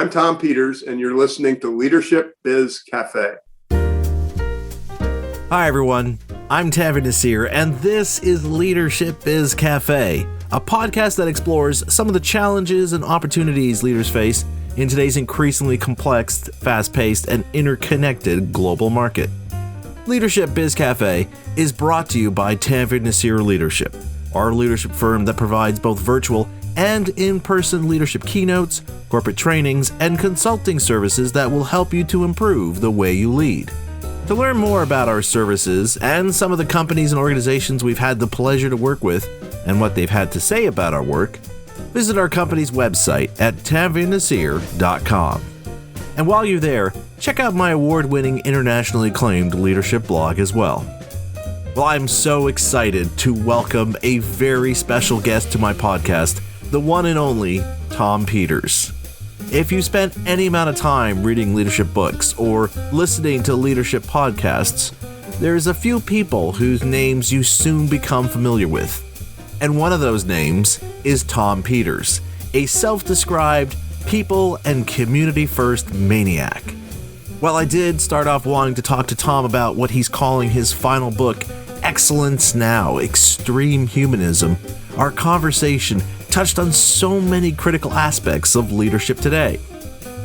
I'm Tom Peters, and you're listening to Leadership Biz Cafe. Hi, everyone. I'm Tavi Nasir, and this is Leadership Biz Cafe, a podcast that explores some of the challenges and opportunities leaders face in today's increasingly complex, fast-paced, and interconnected global market. Leadership Biz Cafe is brought to you by Tavi Nasir Leadership, our leadership firm that provides both virtual and in-person leadership keynotes, corporate trainings, and consulting services that will help you to improve the way you lead. To learn more about our services and some of the companies and organizations we've had the pleasure to work with and what they've had to say about our work, visit our company's website at tavinasir.com. And while you're there, check out my award-winning, internationally acclaimed leadership blog as well. Well, I'm so excited to welcome a very special guest to my podcast, the one and only Tom Peters. If you spent any amount of time reading leadership books or listening to leadership podcasts, there's a few people whose names you soon become familiar with. And one of those names is Tom Peters, a self-described people and community-first maniac. Well, I did start off wanting to talk to Tom about what he's calling his final book, Excellence Now, Extreme Humanism. Our conversation touched on so many critical aspects of leadership today.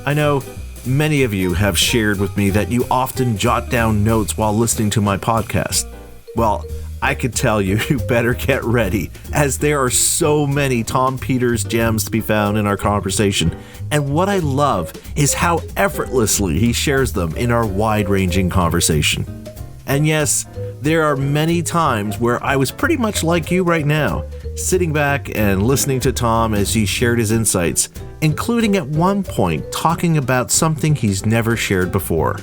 I know many of you have shared with me that you often jot down notes while listening to my podcast. Well, I could tell you, you better get ready, as there are so many Tom Peters gems to be found in our conversation. And what I love is how effortlessly he shares them in our wide-ranging conversation. And yes, there are many times where I was pretty much like you right now, sitting back and listening to Tom as he shared his insights, including at one point talking about something he's never shared before.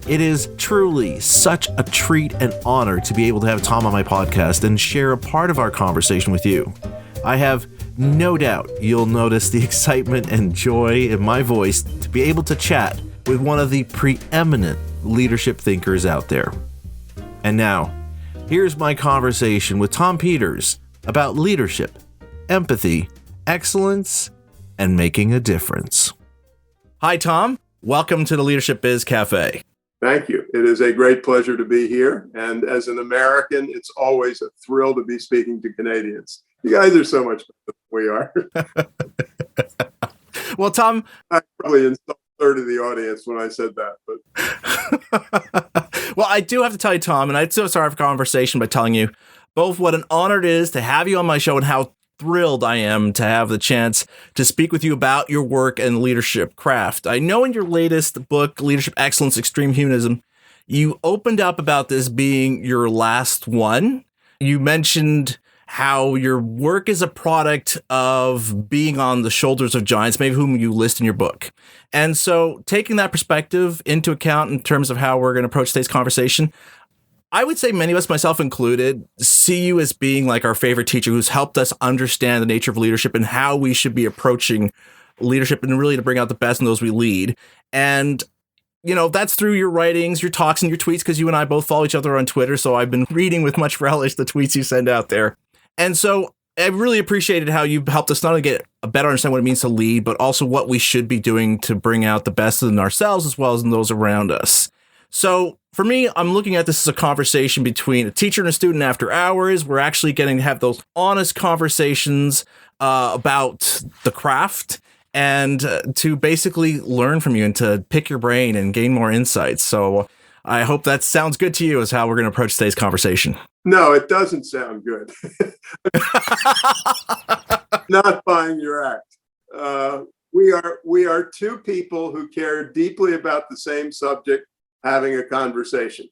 It is truly such a treat and honor to be able to have Tom on my podcast and share a part of our conversation with you. I have no doubt you'll notice the excitement and joy in my voice to be able to chat with one of the preeminent leadership thinkers out there. And now, here's my conversation with Tom Peters about leadership, empathy, excellence, and making a difference. Hi, Tom. Welcome to the Leadership Biz Cafe. Thank you. It is a great pleasure to be here. And as an American, it's always a thrill to be speaking to Canadians. You guys are so much better than we are. Well, Tom, I probably insulted a third of the audience when I said that. Well, I do have to tell you, Tom, and I'd start our conversation by telling you both what an honor it is to have you on my show and how thrilled I am to have the chance to speak with you about your work and leadership craft. I know in your latest book, Leadership Excellence, Extreme Humanism, you opened up about this being your last one. You mentioned how your work is a product of being on the shoulders of giants, maybe whom you list in your book. And so taking that perspective into account in terms of how we're going to approach today's conversation, I would say many of us, myself included, see you as being like our favorite teacher who's helped us understand the nature of leadership and how we should be approaching leadership and really to bring out the best in those we lead. And, you know, that's through your writings, your talks, and your tweets, because you and I both follow each other on Twitter. So I've been reading with much relish the tweets you send out there. And so I really appreciated how you helped us not only get a better understanding what it means to lead, but also what we should be doing to bring out the best in ourselves as well as in those around us. So for me, I'm looking at this as a conversation between a teacher and a student after hours. We're actually getting to have those honest conversations about the craft and to basically learn from you and to pick your brain and gain more insights. So I hope that sounds good to you as how we're going to approach today's conversation. No, it doesn't sound good. Not buying your act. We are two people who care deeply about the same subject having a conversation.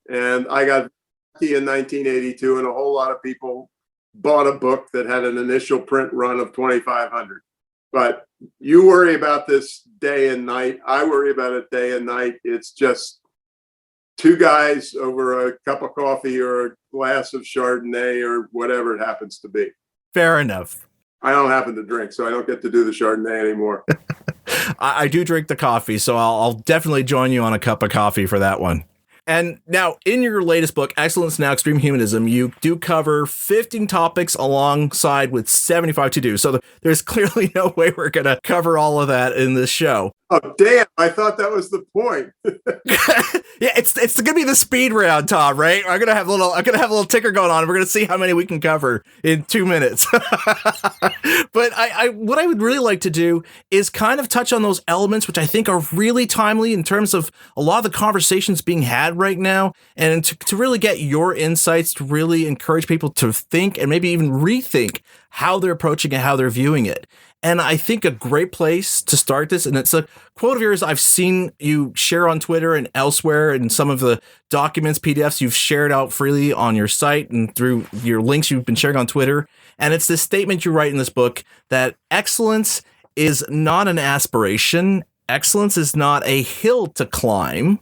And I got lucky in 1982, and a whole lot of people bought a book that had an initial print run of 2,500. But you worry about this day and night. I worry about it day and night. It's just two guys over a cup of coffee or a glass of Chardonnay or whatever it happens to be. Fair enough. I don't happen to drink, so I don't get to do the Chardonnay anymore. I do drink the coffee, so I'll definitely join you on a cup of coffee for that one. And now, in your latest book, Excellence Now, Extreme Humanism, you do cover 15 topics alongside with 75 to do. So there's clearly no way we're going to cover all of that in this show. Oh, damn. I thought that was the point. Yeah, it's going to be the speed round, Tom, right? I'm going to have a little ticker going on. And we're going to see how many we can cover in 2 minutes. But what I would really like to do is kind of touch on those elements, which I think are really timely in terms of a lot of the conversations being had right now, and to really get your insights, to really encourage people to think and maybe even rethink how they're approaching it, how they're viewing it. And I think a great place to start this, and it's a quote of yours I've seen you share on Twitter and elsewhere, and some of the documents, PDFs you've shared out freely on your site and through your links you've been sharing on Twitter. And it's this statement you write in this book that excellence is not an aspiration. Excellence is not a hill to climb.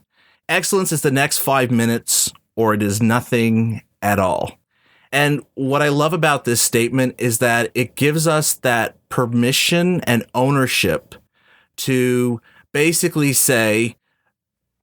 Excellence is the next 5 minutes, or it is nothing at all. And what I love about this statement is that it gives us that permission and ownership to basically say,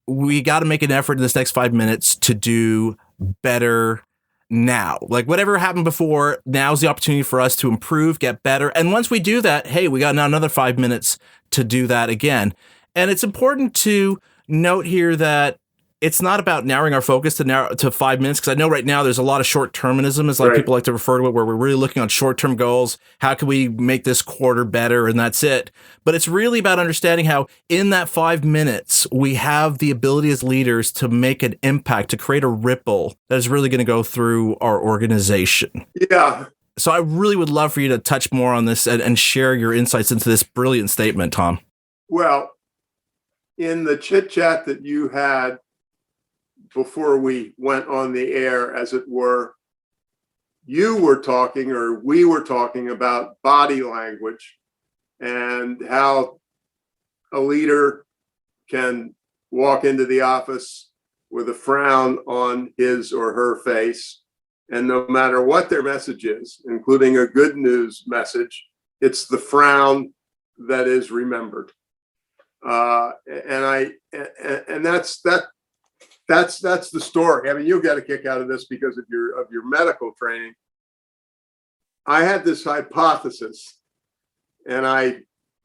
we got to make an effort in this next 5 minutes to do better now. Like whatever happened before, now's the opportunity for us to improve, get better. And once we do that, hey, we got now another 5 minutes to do that again. And it's important to note here that it's not about narrowing our focus to 5 minutes, because I know right now there's a lot of short-termism, as like people like to refer to it, where we're really looking on short-term goals. How can we make this quarter better? And that's it. But it's really about understanding how in that 5 minutes, we have the ability as leaders to make an impact, to create a ripple that is really going to go through our organization. Yeah. So I really would love for you to touch more on this and share your insights into this brilliant statement, Tom. Well, in the chit-chat that you had before we went on the air, as it were, you were talking, or we were talking about body language and how a leader can walk into the office with a frown on his or her face. And no matter what their message is, including a good news message, it's the frown that is remembered. And that's the story. I mean, you'll get a kick out of this because of your medical training. I had this hypothesis, and I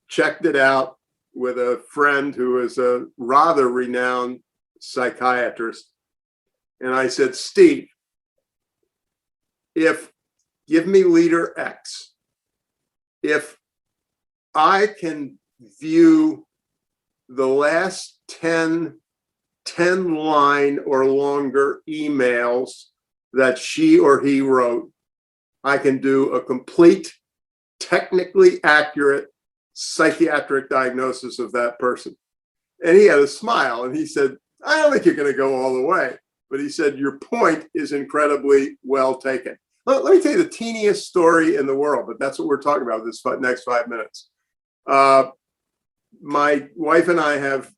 checked it out with a friend who is a rather renowned psychiatrist. And I said, Steve, give me leader X. If I can view the last 10 line or longer emails that she or he wrote, I can do a complete, technically accurate psychiatric diagnosis of that person. And he had a smile and he said, I don't think you're going to go all the way. But he said, your point is incredibly well taken. Let me tell you the teeniest story in the world, but that's what we're talking about this next 5 minutes. My wife and I have,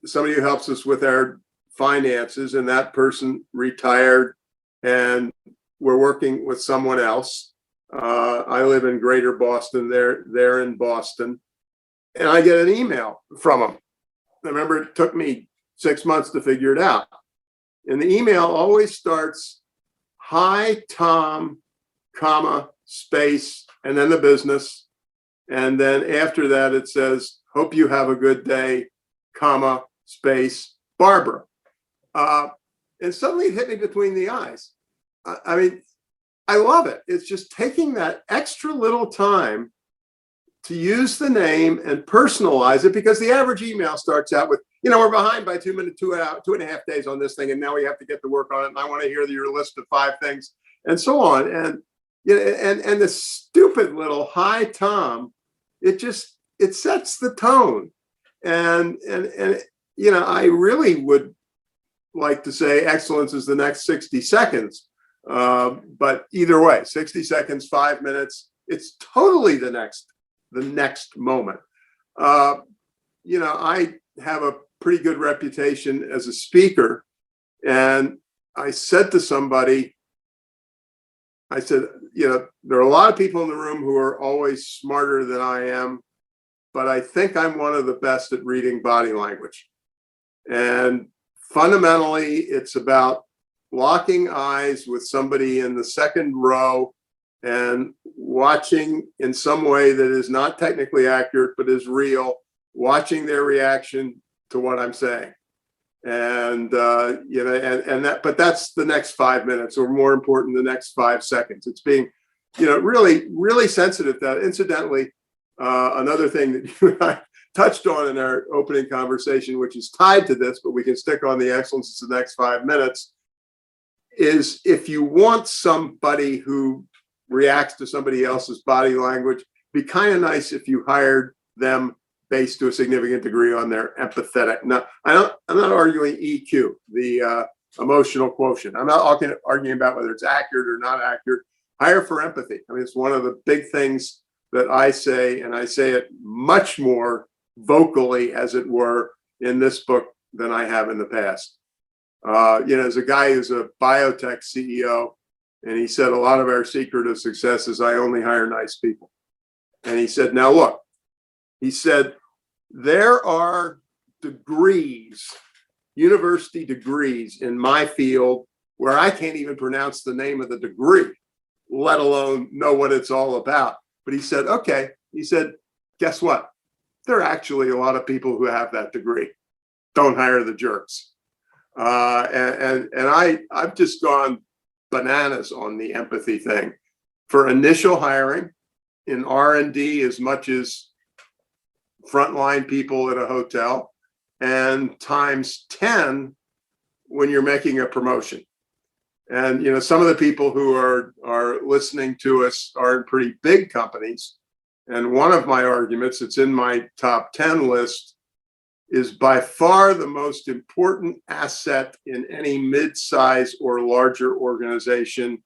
somebody who helps us with our finances, and that person retired, and we're working with someone else. I live in Greater Boston. They're in Boston, and I get an email from them. I remember it took me 6 months to figure it out. And the email always starts, "Hi, Tom, comma, space, and then the business." And then after that, it says, "Hope you have a good day, comma, space, Barbara." And suddenly it hit me between the eyes. I mean, I love it. It's just taking that extra little time to use the name and personalize it, because the average email starts out with, we're behind by 2 minutes, 2.5 days on this thing, and now we have to get to work on it, and I want to hear your list of 5 things, and so on. And and the stupid little "Hi, Tom," it sets the tone. And I really would like to say excellence is the next 60 seconds. But either way, 60 seconds, 5 minutes, it's totally the next moment. I have a pretty good reputation as a speaker. And I said to somebody, I said, there are a lot of people in the room who are always smarter than I am, but I think I'm one of the best at reading body language. And fundamentally, it's about locking eyes with somebody in the second row and watching in some way that is not technically accurate, but is real, watching their reaction to what I'm saying. And, but that's the next 5 minutes, or more important, the next 5 seconds. It's being, really, really sensitive to that. Incidentally, another thing that you and I touched on in our opening conversation, which is tied to this, but we can stick on the excellence in the next 5 minutes, is if you want somebody who reacts to somebody else's body language, be kind of nice if you hired them based to a significant degree on their empathetic. Now, I'm not arguing EQ, the emotional quotient. I'm not arguing about whether it's accurate or not accurate. Hire for empathy. I mean, it's one of the big things that I say, and I say it much more vocally, as it were, in this book than I have in the past. There's a guy who's a biotech CEO, and he said a lot of our secret of success is I only hire nice people. And he said, now look, he said, there are degrees, university degrees in my field where I can't even pronounce the name of the degree, let alone know what it's all about. But he said, okay, he said, guess what? There are actually a lot of people who have that degree. Don't hire the jerks. I've just gone bananas on the empathy thing for initial hiring in R&D as much as frontline people at a hotel, and times 10 when you're making a promotion. And some of the people who are listening to us are in pretty big companies. And one of my arguments, it's in my top 10 list, is by far the most important asset in any mid-size or larger organization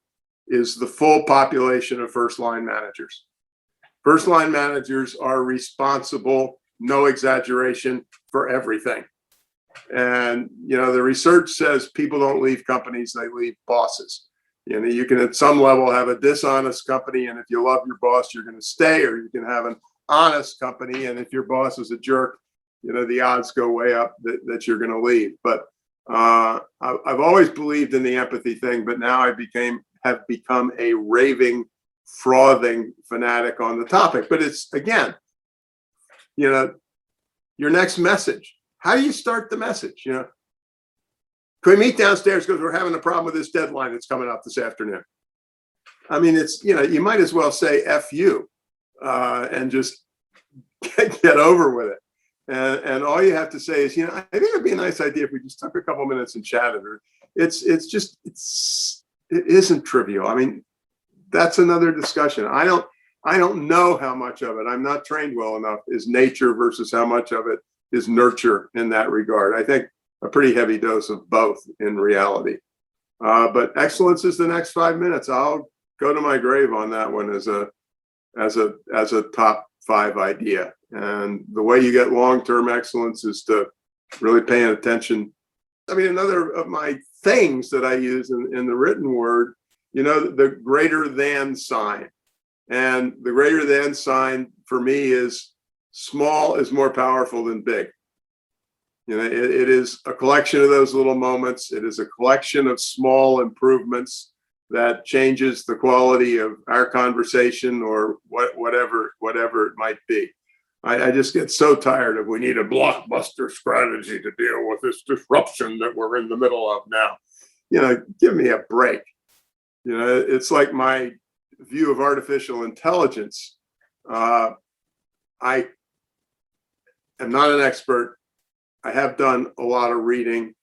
is the full population of first-line managers. First-line managers are responsible, no exaggeration, for everything. And, the research says people don't leave companies, they leave bosses. You can at some level have a dishonest company, and if you love your boss, you're going to stay, or you can have an honest company, and if your boss is a jerk, the odds go way up that you're going to leave. But I've always believed in the empathy thing, but now I have become a raving, frothing fanatic on the topic. But it's, again, your next message. How do you start the message? Can we meet downstairs because we're having a problem with this deadline that's coming up this afternoon? I mean, it's, you might as well say F you and just get over with it. And all you have to say is, I think it'd be a nice idea if we just took a couple minutes and chatted. Or it isn't trivial. I mean, that's another discussion. I don't know how much of it, I'm not trained well enough, is nature versus how much of it is nurture in that regard. I think a pretty heavy dose of both in reality. But excellence is the next 5 minutes. I'll go to my grave on that one as a top 5 idea. And the way you get long-term excellence is to really paying attention. I mean, another of my things that I use in the written word, the greater than sign. And the greater than sign for me is small is more powerful than big. It is a collection of those little moments. It is a collection of small improvements that changes the quality of our conversation or whatever it might be. I just get so tired of we need a blockbuster strategy to deal with this disruption that we're in the middle of now. Give me a break. It's like my view of artificial intelligence. I am not an expert. I have done a lot of reading,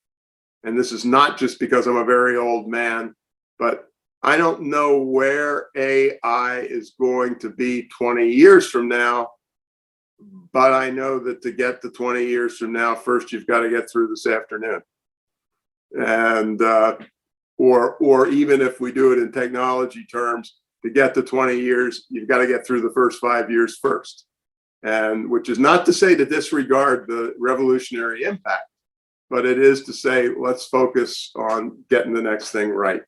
and this is not just because I'm a very old man, but I don't know where AI is going to be 20 years from now. But I know that to get to 20 years from now, first you've got to get through this afternoon. And or even if we do it in technology terms, to get to 20 years, you've got to get through the first 5 years first. And which is not to say to disregard the revolutionary impact, but it is to say, let's focus on getting the next thing right.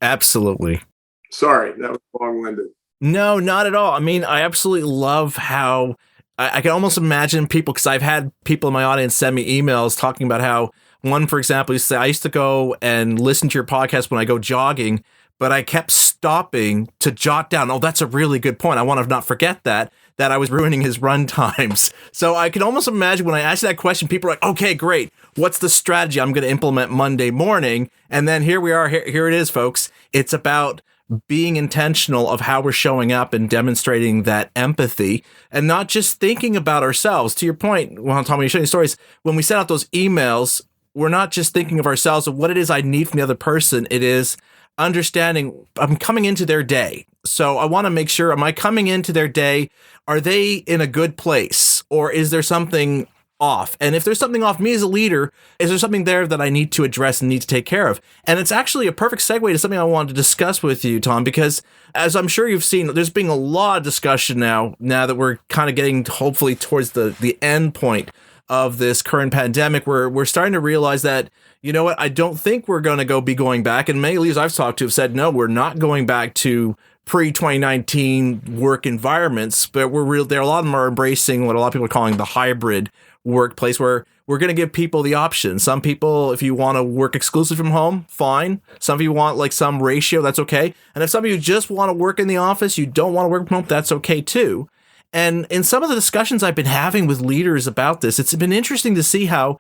Absolutely. Sorry, that was long-winded. No, not at all. I mean, I absolutely love how I can almost imagine people, because I've had people in my audience send me emails talking about how One, for example, is I used to go and listen to your podcast when I go jogging, but I kept stopping to jot down, oh, that's a really good point. I want to not forget that I was ruining his run times. So I can almost imagine when I ask that question, people are like, okay, great. What's the strategy I'm going to implement Monday morning? And then here we are. Here it is, folks. It's about being intentional of how we're showing up and demonstrating that empathy and not just thinking about ourselves. To your point, well, Tom, when you're sharing stories, when we send out those emails, we're not just thinking of ourselves of what it is I need from the other person. It is understanding I'm coming into their day. So I want to make sure, am I coming into their day? Are they in a good place, or is there something off? And if there's something off, me as a leader, is there something there that I need to address and need to take care of? And it's actually a perfect segue to something I wanted to discuss with you, Tom, because as I'm sure you've seen, there's been a lot of discussion now that we're kind of getting hopefully towards the end point of this current pandemic, where we're starting to realize that, you know what, I don't think we're going to be going back. And many leaders I've talked to have said, no, we're not going back to pre-2019 work environments, but there a lot of them are embracing what a lot of people are calling the hybrid workplace, where we're going to give people the option. Some people, if you want to work exclusively from home, fine. Some of you want like some ratio, that's okay. And if some of you just want to work in the office, you don't want to work from home, that's okay too. And in some of the discussions I've been having with leaders about this, it's been interesting to see how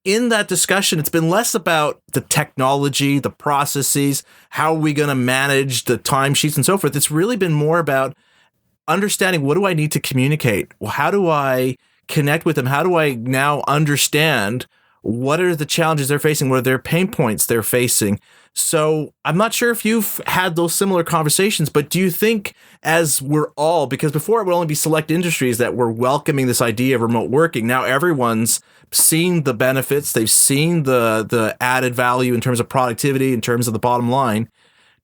in that discussion, it's been less about the technology, the processes, how are we going to manage the timesheets and so forth. It's really been more about understanding, what do I need to communicate? Well, how do I connect with them? How do I now understand what are the challenges they're facing? What are their pain points they're facing? So I'm not sure if you've had those similar conversations, but do you think, as we're all, because before it would only be select industries that were welcoming this idea of remote working, now everyone's seen the benefits, they've seen the added value in terms of productivity, in terms of the bottom line.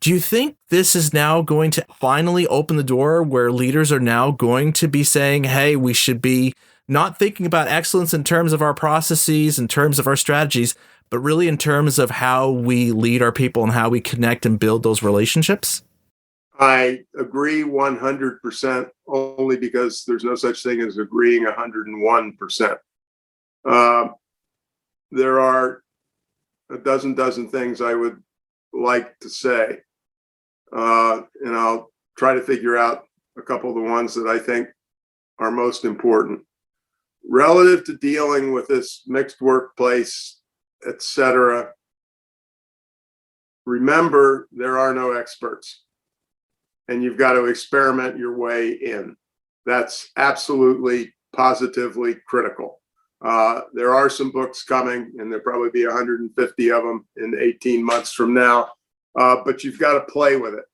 Do you think this is now going to finally open the door where leaders are now going to be saying, hey, we should be not thinking about excellence in terms of our processes, in terms of our strategies, but really in terms of how we lead our people and how we connect and build those relationships? I agree 100%, only because there's no such thing as agreeing 101%. There are a dozen things I would like to say, and I'll try to figure out a couple of the ones that I think are most important. Relative to dealing with this mixed workplace, etc., remember, there are no experts, and you've got to experiment your way in. That's absolutely, positively critical. There are some books coming, and there'll probably be 150 of them in 18 months from now, but you've got to play with it.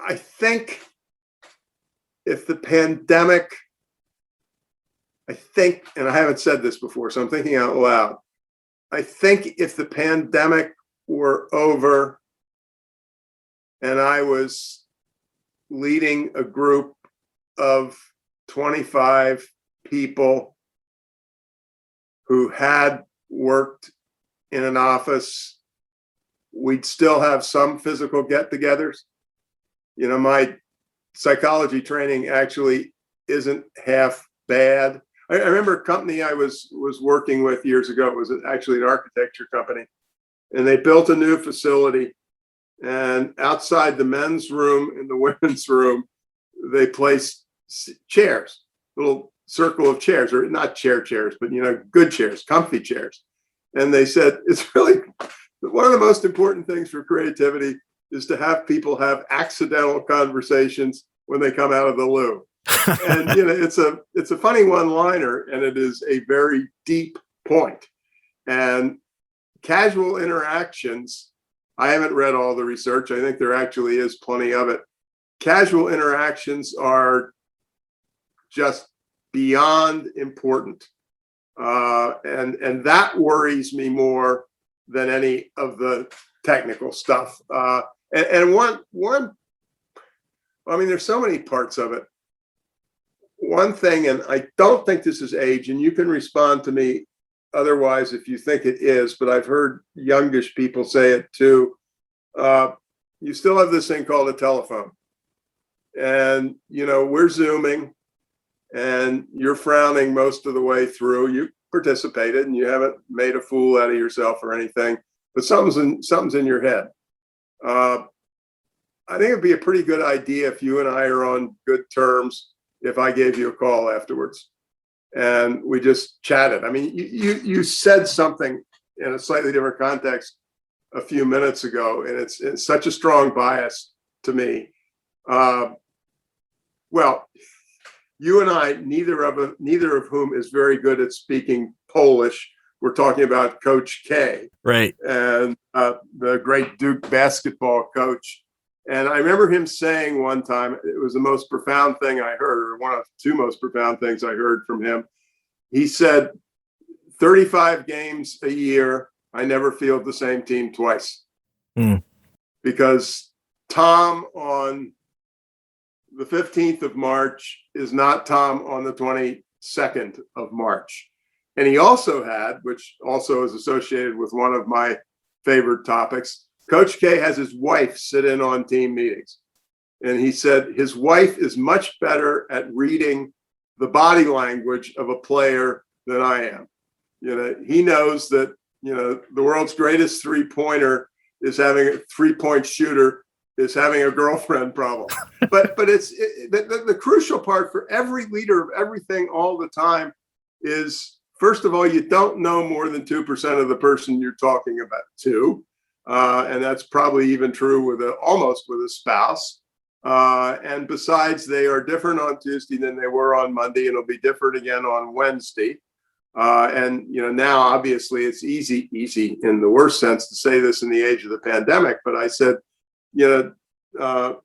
I think if the pandemic, and I haven't said this before, so I'm thinking out loud. I think if the pandemic were over and I was leading a group of 25 people who had worked in an office, we'd still have some physical get-togethers. You know, my psychology training actually isn't half bad. I remember a company I was working with years ago. It was actually an architecture company, and they built a new facility. And outside the men's room and the women's room, they placed chairs, little circle of chairs, or not chairs, but, you know, good chairs, comfy chairs. And they said, it's really one of the most important things for creativity is to have people have accidental conversations when they come out of the loo. And, you know, it's a funny one-liner, and it is a very deep point. And casual interactions, I haven't read all the research. I think there actually is plenty of it. Casual interactions are just beyond important. And that worries me more than any of the technical stuff. And one, I mean, there's so many parts of it. One thing, and I don't think this is age, and you can respond to me otherwise if you think it is, but I've heard youngish people say it too. You still have this thing called a telephone. and we're Zooming, and you're frowning most of the way through. You participated, and you haven't made a fool out of yourself or anything, but something's in your head. I think it'd be a pretty good idea if you and I are on good terms, if I gave you a call afterwards and we just chatted. I mean, you said something in a slightly different context a few minutes ago, and it's such a strong bias to me. Well, you and I, neither of whom is very good at speaking Polish. We're talking about Coach K, right? And the great Duke basketball coach. And I remember him saying one time, it was the most profound thing I heard, or one of the two most profound things I heard from him. He said, 35 games a year, I never field the same team twice. Because Tom on the 15th of March is not Tom on the 22nd of March. And he also had, which also is associated with one of my favorite topics, Coach K has his wife sit in on team meetings. And he said his wife is much better at reading the body language of a player than I am. He knows that, the world's greatest three-pointer is having a three-point shooter is having a girlfriend problem. But it's the crucial part for every leader of everything all the time is, first of all, you don't know more than 2% of the person you're talking about to. And that's probably even true almost with a spouse. And besides, they are different on Tuesday than they were on Monday, and it'll be different again on Wednesday. And now obviously it's easy in the worst sense to say this in the age of the pandemic. But I said,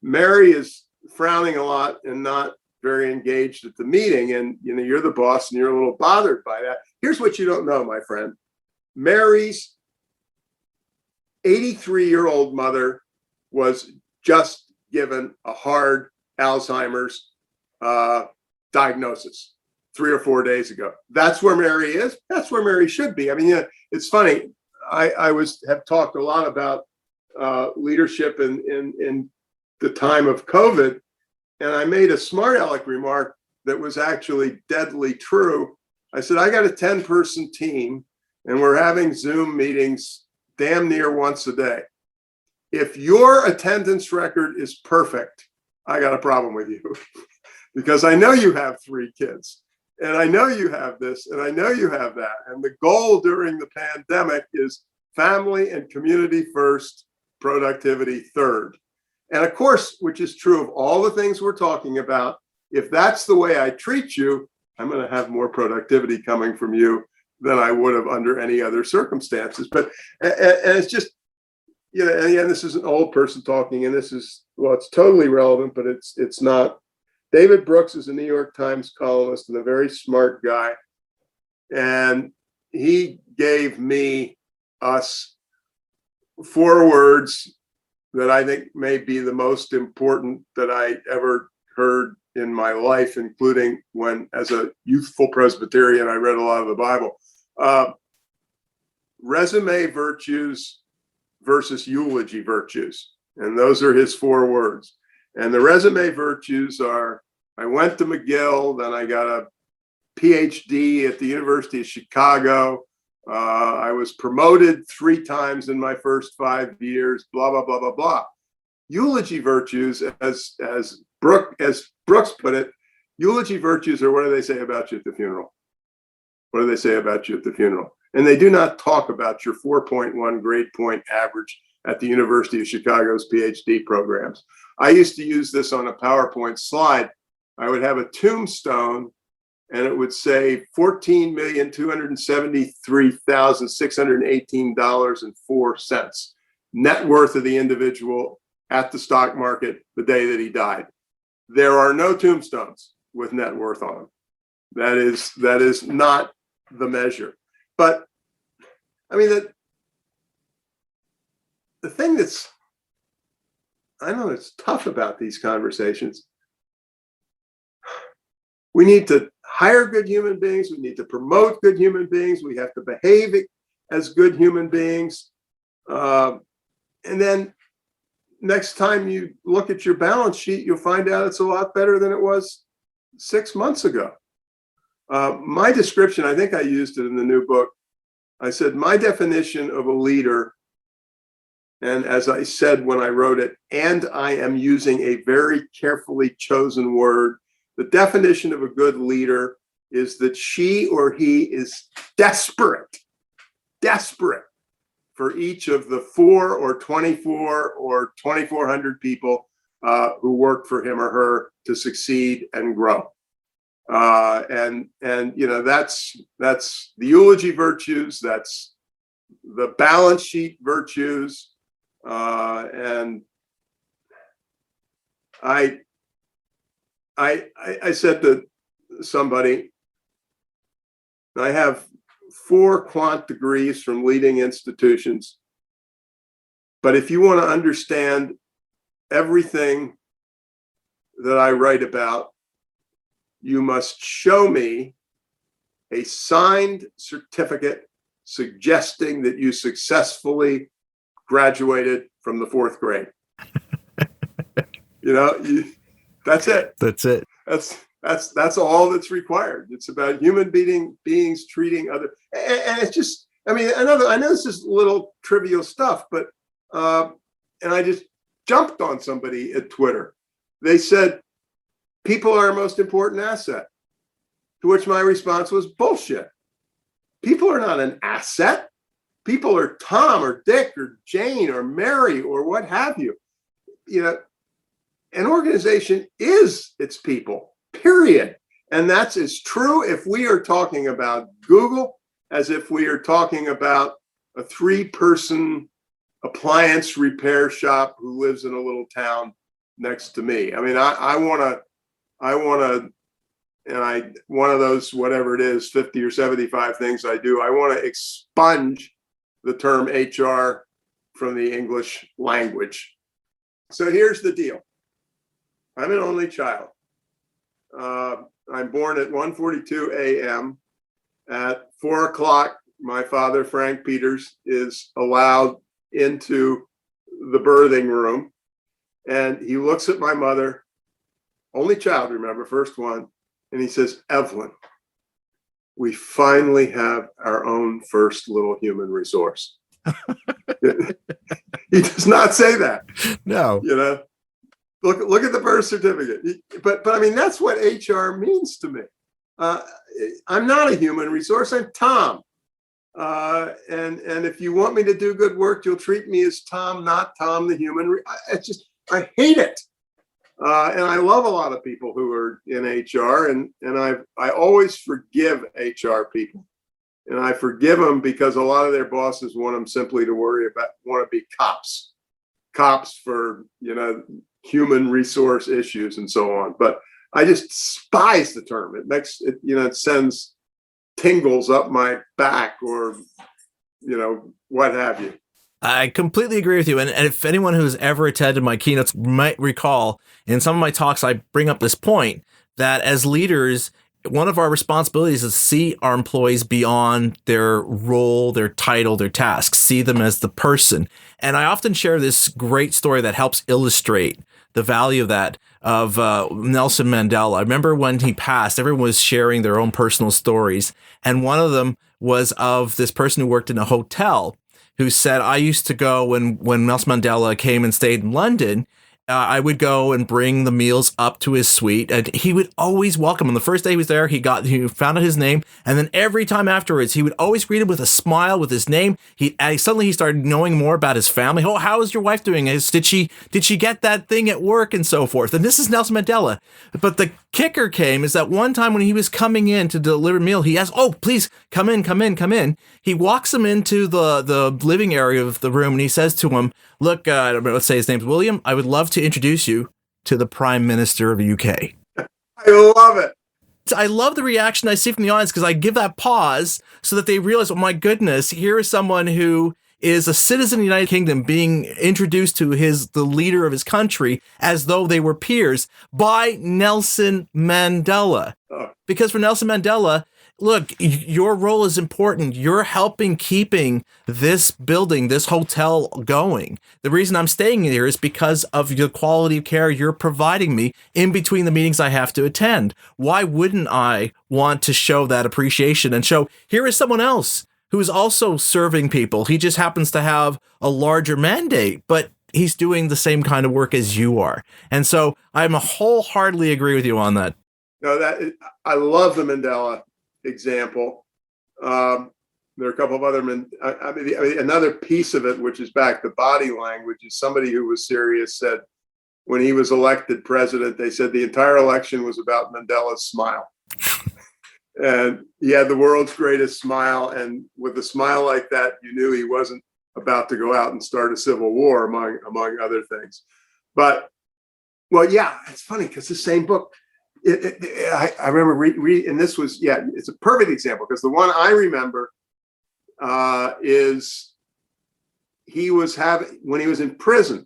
Mary is frowning a lot and not very engaged at the meeting, and you're the boss and you're a little bothered by that. Here's what you don't know, my friend. Mary's 83-year-old mother was just given a hard Alzheimer's diagnosis 3 or 4 days ago. That's where Mary is. That's where Mary should be. I mean, it's funny. I have talked a lot about leadership in the time of COVID, and I made a smart aleck remark that was actually deadly true. I said, I got a 10-person team, and we're having Zoom meetings damn near once a day. If your attendance record is perfect, I got a problem with you because I know you have 3 kids, and I know you have this, and I know you have that. And the goal during the pandemic is family and community first, productivity third. And of course, which is true of all the things we're talking about, if that's the way I treat you, I'm going to have more productivity coming from you than I would have under any other circumstances. But and it's just, and again, this is an old person talking, and this is, well, it's totally relevant, but it's not. David Brooks is a New York Times columnist and a very smart guy. And he gave us 4 words that I think may be the most important that I ever heard in my life, including when, as a youthful Presbyterian, I read a lot of the Bible. Resume virtues versus eulogy virtues. And those are his 4 words. And the resume virtues are, I went to McGill, then I got a PhD at the University of Chicago. I was promoted 3 times in my first 5 years, blah, blah, blah, blah, blah. Eulogy virtues, as Brooks put it, eulogy virtues are, what do they say about you at the funeral? What do they say about you at the funeral? And they do not talk about your 4.1 grade point average at the University of Chicago's PhD programs. I used to use this on a PowerPoint slide. I would have a tombstone, and it would say $14,273,618.04 net worth of the individual at the stock market the day that he died. There are no tombstones with net worth on them. That is not the measure. But I mean, the thing that's, I know it's tough about these conversations. We need to hire good human beings. We need to promote good human beings. We have to behave as good human beings. And then next time you look at your balance sheet, you'll find out it's a lot better than it was 6 months ago. My description, I think I used it in the new book. I said, my definition of a leader, and as I said when I wrote it, and I am using a very carefully chosen word, the definition of a good leader is that she or he is desperate for each of the 4 or 24 or 2,400 people who work for him or her to succeed and grow. And you know, that's the eulogy virtues, that's the balance sheet virtues. And I said to somebody, I have 4 quant degrees from leading institutions, but if you want to understand everything that I write about, you must show me a signed certificate suggesting that you successfully graduated from the 4th grade. You know, that's it. That's it. That's all that's required. It's about human beings treating other, and it's just, I mean, I know this is little trivial stuff, but and I just jumped on somebody at Twitter. They said, people are our most important asset. To which my response was, bullshit. People are not an asset. People are Tom or Dick or Jane or Mary or what have you. You know, an organization is its people, period. And that's as true if we are talking about Google as if we are talking about a 3-person appliance repair shop who lives in a little town next to me. I mean, I want to, and one of those, whatever it is, 50 or 75 things I do, I want to expunge the term HR from the English language. So here's the deal. I'm an only child. I'm born at 1:42 a.m. At 4 o'clock, my father, Frank Peters, is allowed into the birthing room. And he looks at my mother, only child, remember, first one. And he says, Evelyn, we finally have our own first little human resource. He does not say that. No. You know, look at the birth certificate. But I mean, that's what HR means to me. I'm not a human resource. I'm Tom. And if you want me to do good work, you'll treat me as Tom, not Tom the human. I hate it. And I love a lot of people who are in HR, and I always forgive HR people, and I forgive them because a lot of their bosses want them simply to want to be cops for, you know, human resource issues and so on. But I just despise the term. It makes it, you know, it sends tingles up my back, or, you know, what have you. I completely agree with you. And if anyone who's ever attended my keynotes might recall, in some of my talks, I bring up this point that as leaders, one of our responsibilities is to see our employees beyond their role, their title, their tasks, see them as the person. And I often share this great story that helps illustrate the value of that, of Nelson Mandela. I remember when he passed, everyone was sharing their own personal stories. And one of them was of this person who worked in a hotel, who said, I used to go when Nelson Mandela came and stayed in London, I would go and bring the meals up to his suite, and he would always welcome him. The first day he was there, he found out his name, and then every time afterwards, he would always greet him with a smile, with his name. Suddenly he started knowing more about his family. Oh, how is your wife doing? Did she get that thing at work, and so forth? And this is Nelson Mandela. But the kicker came is that one time when he was coming in to deliver a meal, he asked, oh, please come in. He walks him into the living area of the room, and he says to him, look, let's say his name's William. I would love to introduce you to the Prime Minister of the UK. I love it. I love the reaction I see from the audience, because I give that pause so that they realize, oh my goodness, here is someone who is a citizen of the United Kingdom being introduced to the leader of his country as though they were peers by Nelson Mandela. Oh. Because for Nelson Mandela, look, your role is important. You're helping keeping this building, this hotel going. The reason I'm staying here is because of the quality of care you're providing me in between the meetings I have to attend. Why wouldn't I want to show that appreciation and show here is someone else who is also serving people? He just happens to have a larger mandate, but he's doing the same kind of work as you are. And so I'm wholeheartedly agree with you on that. No, I love the Mandela example. There are a couple of other, another piece of it, which is back to body language, is somebody who was serious said when he was elected president, they said the entire election was about Mandela's smile. And he had the world's greatest smile. And with a smile like that, you knew he wasn't about to go out and start a civil war, among other things. But, well, yeah, it's funny because the same book, I remember reading, and this was, it's a perfect example because the one I remember is when he was in prison,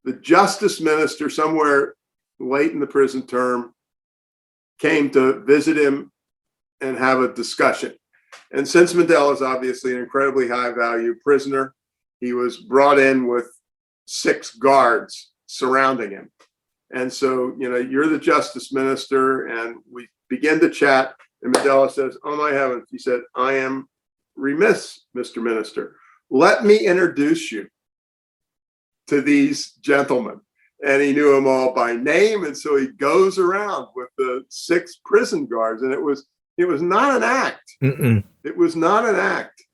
the justice minister somewhere late in the prison term came to visit him and have a discussion. And since Mandela is obviously an incredibly high value prisoner, he was brought in with 6 guards surrounding him. And so, you're the justice minister, and we begin to chat. And Mandela says, "Oh my heavens," he said, "I am remiss, Mr. Minister. Let me introduce you to these gentlemen." And he knew them all by name. And so he goes around with the 6 prison guards. And it was not an act. Mm-mm. It was not an act.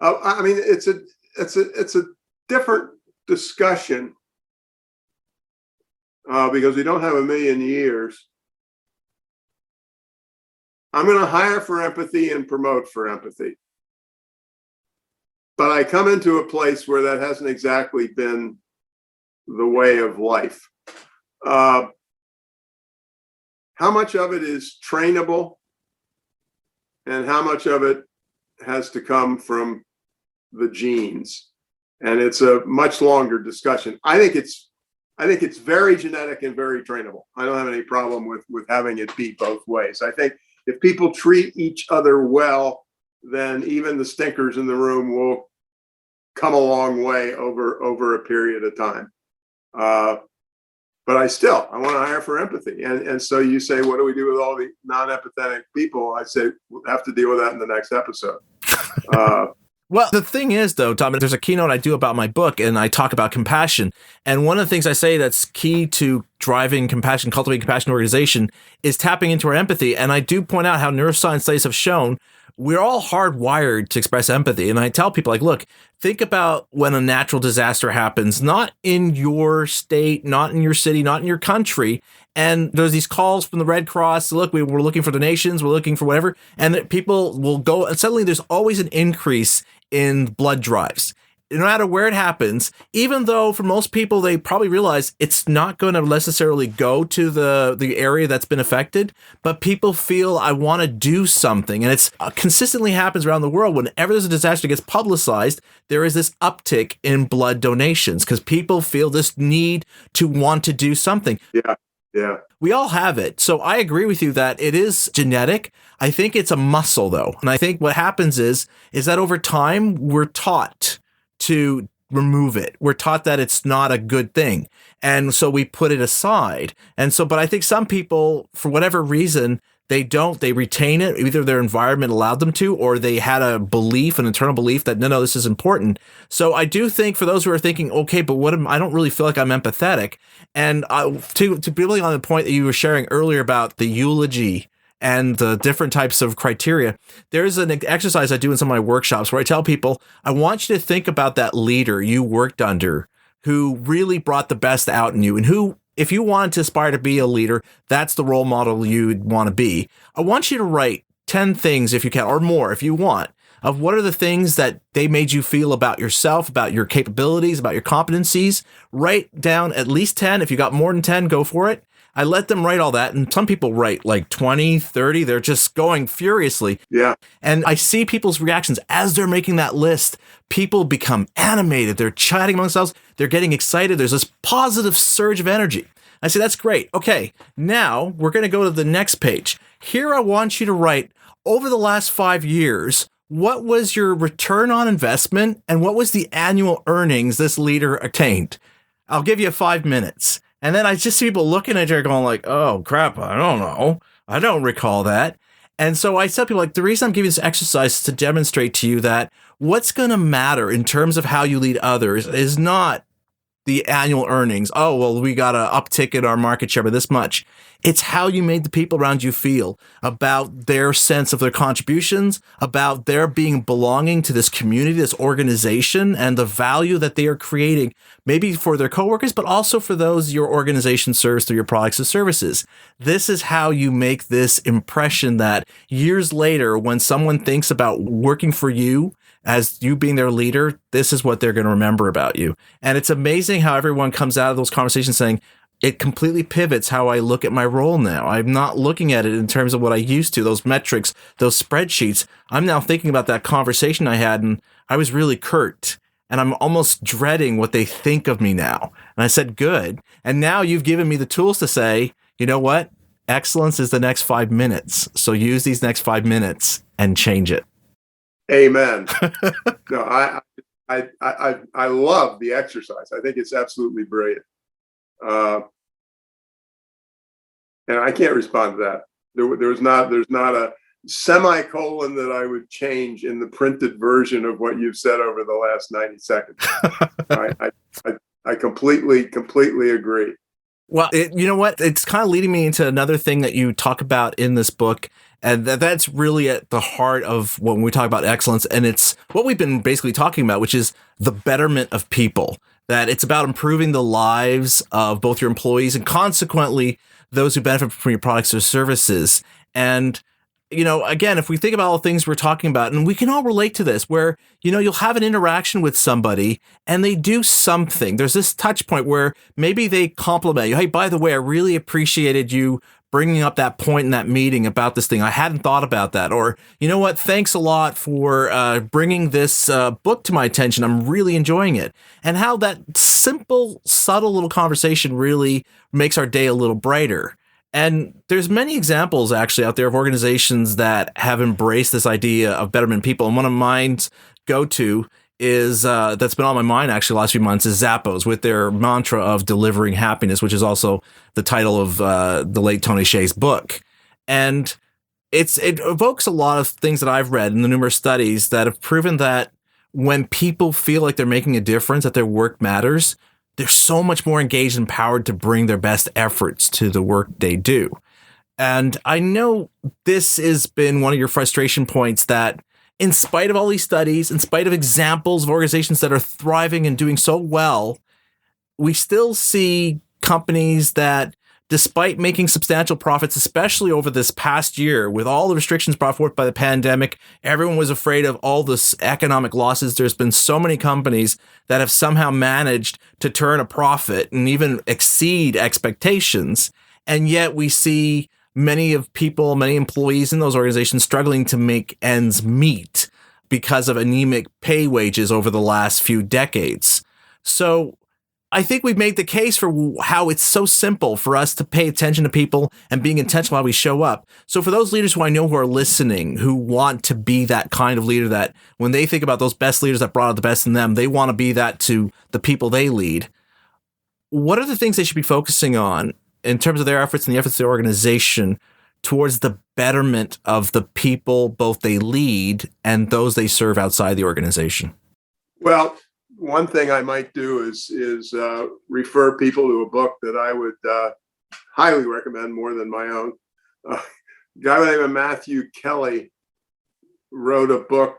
I mean, it's a different discussion. Because we don't have a million years. I'm going to hire for empathy and promote for empathy. But I come into a place where that hasn't exactly been the way of life. How much of it is trainable and how much of it has to come from the genes? And it's a much longer discussion. I think it's very genetic and very trainable. I don't have any problem with having it be both ways. I think if people treat each other well, then even the stinkers in the room will come a long way over a period of time. But I want to hire for empathy. And so you say, what do we do with all the non-empathetic people? I say, we'll have to deal with that in the next episode. Well, the thing is, though, Tom, there's a keynote I do about my book, and I talk about compassion. And one of the things I say that's key to driving compassion, cultivating compassion organization, is tapping into our empathy. And I do point out how neuroscience studies have shown we're all hardwired to express empathy. And I tell people, like, look, think about when a natural disaster happens, not in your state, not in your city, not in your country. And there's these calls from the Red Cross. Look, we're looking for donations. We're looking for whatever. And people will go, and suddenly there's always an increase in blood drives. No matter where it happens, even though for most people, they probably realize it's not going to necessarily go to the area that's been affected, but people feel I want to do something. And it's consistently happens around the world. Whenever there's a disaster that gets publicized, there is this uptick in blood donations because people feel this need to want to do something. Yeah. We all have it. So I agree with you that it is genetic. I think it's a muscle, though. And I think what happens is that over time, we're taught to remove it. We're taught that it's not a good thing. And so we put it aside. And so, but I think some people, for whatever reason, they retain it. Either their environment allowed them to, or they had a belief, an internal belief that, no, this is important. So I do think for those who are thinking, okay, but I don't really feel like I'm empathetic. And to building on the point that you were sharing earlier about the eulogy and the different types of criteria, there's an exercise I do in some of my workshops where I tell people, I want you to think about that leader you worked under who really brought the best out in you, and who, if you wanted to aspire to be a leader, that's the role model you'd want to be. I want you to write 10 things, if you can, or more if you want, of what are the things that they made you feel about yourself, about your capabilities, about your competencies. Write down at least 10. If you got more than 10, go for it. I let them write all that. And some people write like 20, 30. They're just going furiously. Yeah. And I see people's reactions as they're making that list. People become animated. They're chatting among themselves. They're getting excited. There's this positive surge of energy. I say, that's great. Okay, now we're going to go to the next page. Here, I want you to write over the last 5 years, what was your return on investment and what was the annual earnings this leader attained? I'll give you 5 minutes. And then I just see people looking at you going like, oh crap, I don't know. I don't recall that. And so I tell people, like, the reason I'm giving this exercise is to demonstrate to you that what's going to matter in terms of how you lead others is not the annual earnings. Oh, well, we got an uptick in our market share by this much. It's how you made the people around you feel about their sense of their contributions, about their being belonging to this community, this organization, and the value that they are creating, maybe for their coworkers, but also for those your organization serves through your products and services. This is how you make this impression that years later, when someone thinks about working for you, as you being their leader, this is what they're going to remember about you. And it's amazing how everyone comes out of those conversations saying, it completely pivots how I look at my role now. I'm not looking at it in terms of what I used to, those metrics, those spreadsheets. I'm now thinking about that conversation I had, and I was really curt. And I'm almost dreading what they think of me now. And I said, good. And now you've given me the tools to say, you know what? Excellence is the next 5 minutes. So use these next 5 minutes and change it. Amen. No, I love the exercise. I think it's absolutely brilliant. And I can't respond to that. There's not a semicolon that I would change in the printed version of what you've said over the last 90 seconds. I completely agree. Well, you know what? It's kind of leading me into another thing that you talk about in this book. And that's really at the heart of when we talk about excellence. And it's what we've been basically talking about, which is the betterment of people. That it's about improving the lives of both your employees and consequently those who benefit from your products or services. And, you know, again, if we think about all the things we're talking about, and we can all relate to this, where, you know, you'll have an interaction with somebody and they do something. There's this touch point where maybe they compliment you. Hey, by the way, I really appreciated you bringing up that point in that meeting about this thing. I hadn't thought about that. Or, you know what? Thanks a lot for bringing this book to my attention. I'm really enjoying it. And how that simple, subtle little conversation really makes our day a little brighter. And there's many examples actually out there of organizations that have embraced this idea of betterment people. And one of mine's go-to is that's been on my mind actually the last few months is Zappos with their mantra of delivering happiness, which is also the title of the late Tony Hsieh's book. And it evokes a lot of things that I've read in the numerous studies that have proven that when people feel like they're making a difference, that their work matters, they're so much more engaged and empowered to bring their best efforts to the work they do. And I know this has been one of your frustration points that in spite of all these studies, in spite of examples of organizations that are thriving and doing so well, we still see companies that, despite making substantial profits, especially over this past year, with all the restrictions brought forth by the pandemic, everyone was afraid of all this economic losses. There's been so many companies that have somehow managed to turn a profit and even exceed expectations. And yet we see many employees in those organizations struggling to make ends meet because of anemic pay wages over the last few decades. So I think we've made the case for how it's so simple for us to pay attention to people and being intentional while we show up. So for those leaders who I know who are listening, who want to be that kind of leader that when they think about those best leaders that brought out the best in them, they want to be that to the people they lead. What are the things they should be focusing on in terms of their efforts and the efforts of the organization towards the betterment of the people both they lead and those they serve outside the organization? Well, one thing I might do is refer people to a book that I would highly recommend more than my own. A guy by the name of Matthew Kelly wrote a book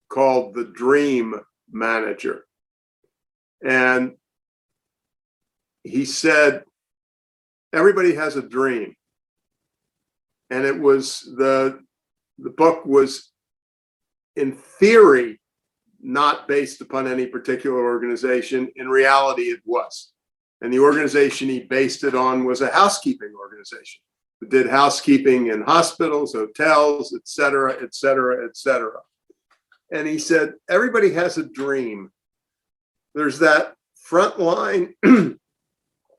called The Dream Manager. And he said, everybody has a dream. And it was the book was in theory not based upon any particular organization. In reality, it was. And the organization he based it on was a housekeeping organization that did housekeeping in hospitals, hotels, et cetera, et cetera, et cetera. And he said, everybody has a dream. There's that frontline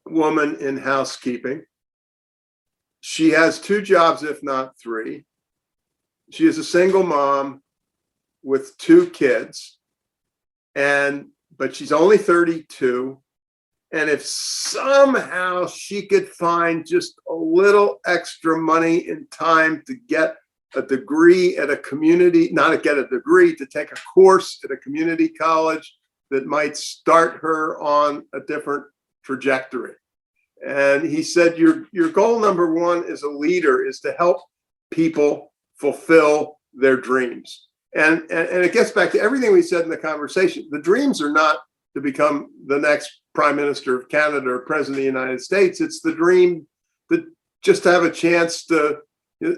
woman in housekeeping. She has 2 jobs, if not 3. she is a single mom with 2 kids, but she's only 32. And if somehow she could find just a little extra money and time to get a degree at a community, not to get a degree, to take a course at a community college that might start her on a different trajectory. And he said, your goal number 1 as a leader is to help people fulfill their dreams. And it gets back to everything we said in the conversation. The dreams are not to become the next Prime Minister of Canada or President of the United States. It's the dream that just to have a chance to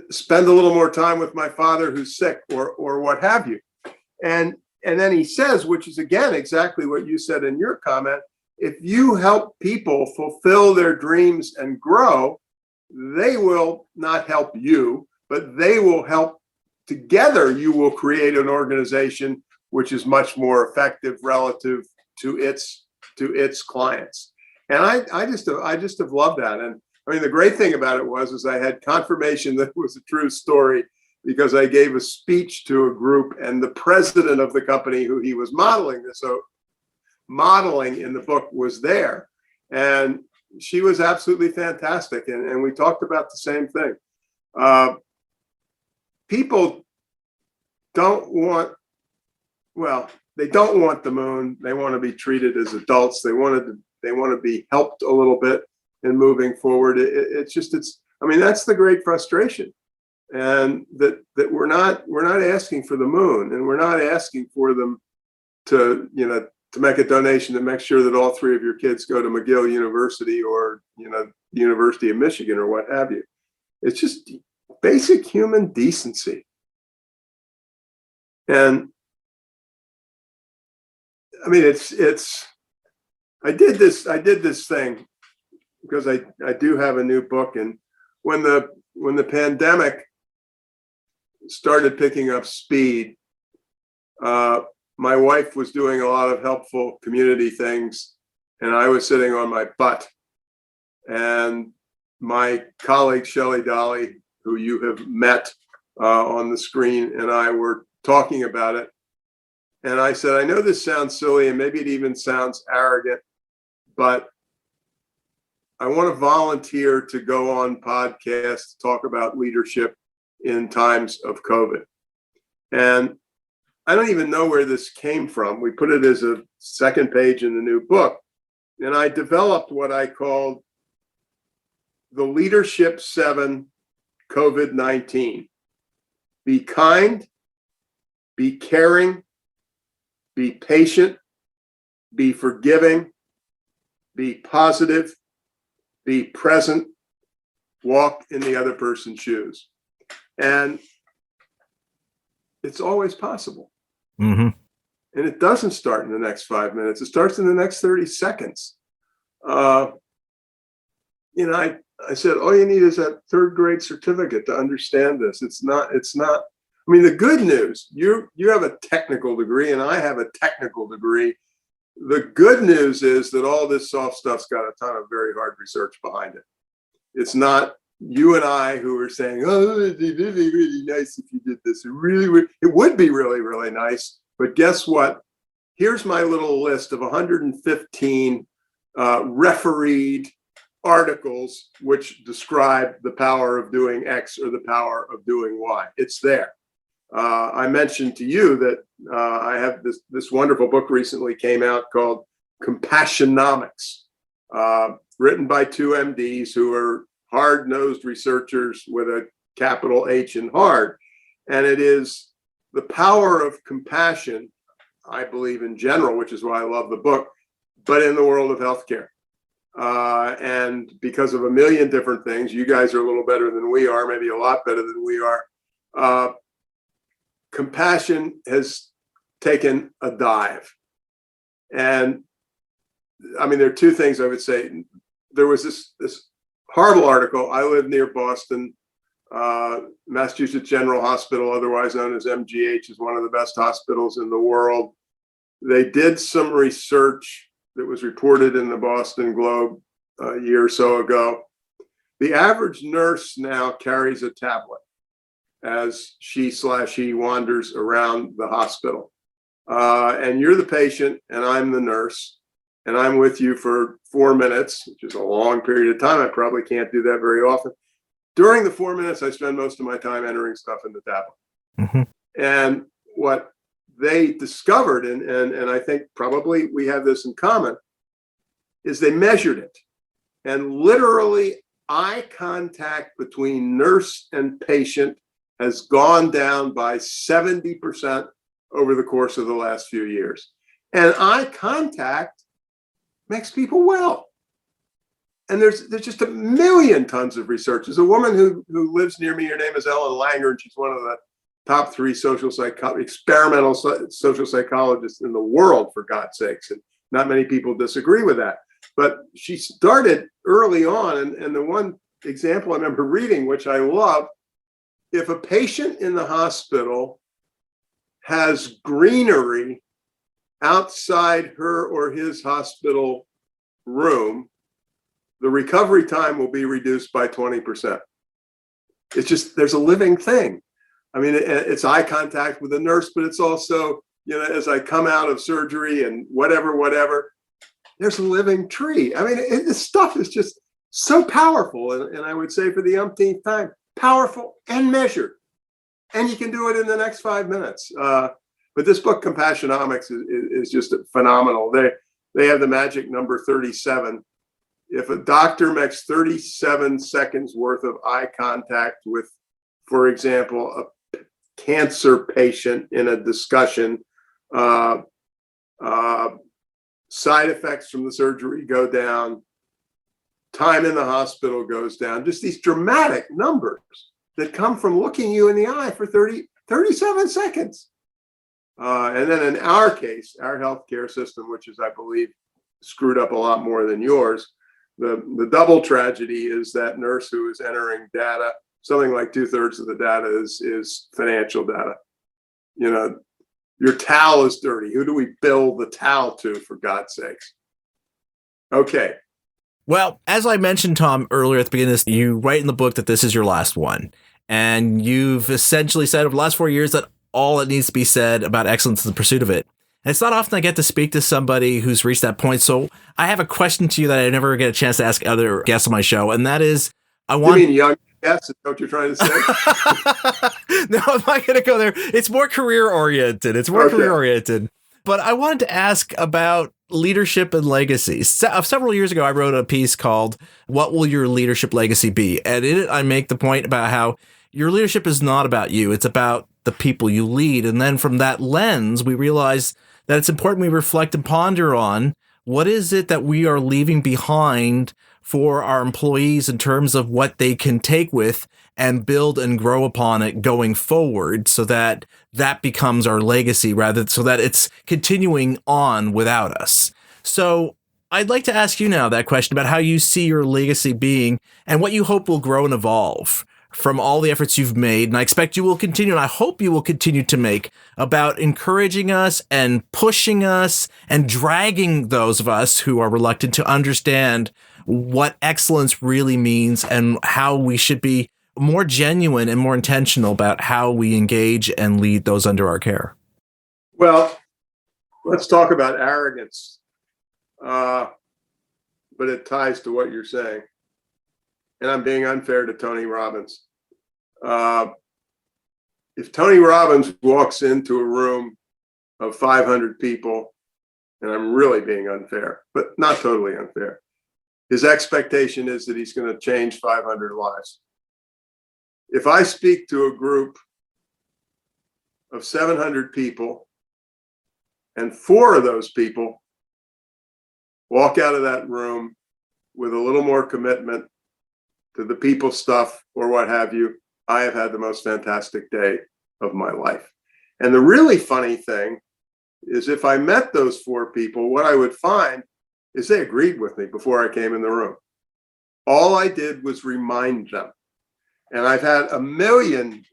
spend a little more time with my father who's sick, or what have you. And then he says, which is again exactly what you said in your comment, if you help people fulfill their dreams and grow, they will not help you, but they will help. Together, you will create an organization which is much more effective relative to its clients. And I just have loved that. And I mean, the great thing about it was I had confirmation that it was a true story, because I gave a speech to a group, and the president of the company who he was modeling in the book was there. And she was absolutely fantastic. And we talked about the same thing. People don't want, they don't want the moon. They want to be treated as adults. They want to be helped a little bit in moving forward. It's that's the great frustration. And that we're not asking for the moon, and we're not asking for them to make a donation to make sure that all 3 of your kids go to McGill University or, the University of Michigan or what have you. It's just basic human decency. And I mean, I did this thing because I do have a new book. And when the pandemic started picking up speed, my wife was doing a lot of helpful community things, and I was sitting on my butt. And my colleague, Shelley Dolly, who you have met on the screen, and I were talking about it. And I said, I know this sounds silly, and maybe it even sounds arrogant, but I want to volunteer to go on podcasts to talk about leadership in times of COVID. And I don't even know where this came from. We put it as a second page in the new book. And I developed what I called the Leadership 7 COVID-19. Be kind, be caring, be patient, be forgiving, be positive, be present, walk in the other person's shoes. And it's always possible. Mm-hmm. And it doesn't start in the next 5 minutes. It starts in the next 30 seconds. I said, all you need is that 3rd grade certificate to understand this. It's not, I mean, the good news, you have a technical degree and I have a technical degree. The good news is that all this soft stuff's got a ton of very hard research behind it. It's not you and I who are saying, oh, it'd be really, really nice if you did this. It would be really, really nice. But guess what? Here's my little list of 115 refereed articles which describe the power of doing X or the power of doing Y. It's there. I mentioned to you that I have this wonderful book recently came out called Compassionomics, written by 2 MDs who are hard-nosed researchers with a capital H in hard. And it is the power of compassion, I believe in general, which is why I love the book, but in the world of healthcare. And because of a million different things, you guys are a little better than we are, maybe a lot better than we are. Compassion has taken a dive. And I mean, there are 2 things I would say. There was this horrible article. I live near Boston. Massachusetts General Hospital, otherwise known as MGH, is one of the best hospitals in the world. They did some research that was reported in the Boston Globe a year or so ago. The average nurse now carries a tablet. as he wanders around the hospital. And you're the patient, and I'm the nurse, and I'm with you for 4 minutes, which is a long period of time. I probably can't do that very often. During the 4 minutes, I spend most of my time entering stuff in the tablet. Mm-hmm. And what they discovered, and I think probably we have this in common, is they measured it. And literally, eye contact between nurse and patient has gone down by 70% over the course of the last few years. And eye contact makes people well. And there's just a million tons of research. There's a woman who lives near me. Her name is Ellen Langer, and she's one of the top 3 experimental social psychologists in the world, for God's sakes. And not many people disagree with that. But she started early on, and the one example I remember reading, which I love, if a patient in the hospital has greenery outside her or his hospital room, the recovery time will be reduced by 20%. It's just, there's a living thing. I mean, it's eye contact with the nurse, but it's also, as I come out of surgery and whatever, there's a living tree. I mean, this stuff is just so powerful. And I would say for the umpteenth time, powerful and measured. And you can do it in the next 5 minutes. But this book, Compassionomics, is just phenomenal. They have the magic number 37. If a doctor makes 37 seconds worth of eye contact with, for example, a cancer patient in a discussion, side effects from the surgery go down, time in the hospital goes down, just these dramatic numbers that come from looking you in the eye for 37 seconds. And then in our case, our healthcare system, which is, I believe, screwed up a lot more than yours, the double tragedy is that nurse who is entering data, something like 2/3 of the data is financial data. Your towel is dirty. Who do we bill the towel to, for God's sakes? Okay. Well, as I mentioned, Tom, earlier at the beginning of this, you write in the book that this is your last one. And you've essentially said over the last 4 years that all that needs to be said about excellence is the pursuit of it. And it's not often I get to speak to somebody who's reached that point. So I have a question to you that I never get a chance to ask other guests on my show. And that is, You mean young guests? Is that what you're trying to say? No, I'm not going to go there. It's more career oriented. Career oriented. But I wanted to ask about leadership and legacy. Several years ago, I wrote a piece called "What Will Your Leadership Legacy Be?" And in it, I make the point about how your leadership is not about you. It's about the people you lead. And then from that lens, we realize that it's important we reflect and ponder on what is it that we are leaving behind for our employees in terms of what they can take with and build and grow upon it going forward, so that that becomes our legacy, rather so that it's continuing on without us. So I'd like to ask you now that question about how you see your legacy being and what you hope will grow and evolve from all the efforts you've made. And I expect you will continue, and I hope you will continue to make, about encouraging us and pushing us and dragging those of us who are reluctant to understand what excellence really means and how we should be more genuine and more intentional about how we engage and lead those under our care. Well, let's talk about arrogance. But it ties to what you're saying. And I'm being unfair to Tony Robbins. If Tony Robbins walks into a room of 500 people, and I'm really being unfair, but not totally unfair, his expectation is that he's going to change 500 lives. If I speak to a group of 700 people, and 4 of those people walk out of that room with a little more commitment to the people stuff or what have you, I have had the most fantastic day of my life. And the really funny thing is, if I met those 4 people, what I would find is they agreed with me before I came in the room. All I did was remind them. And I've had a million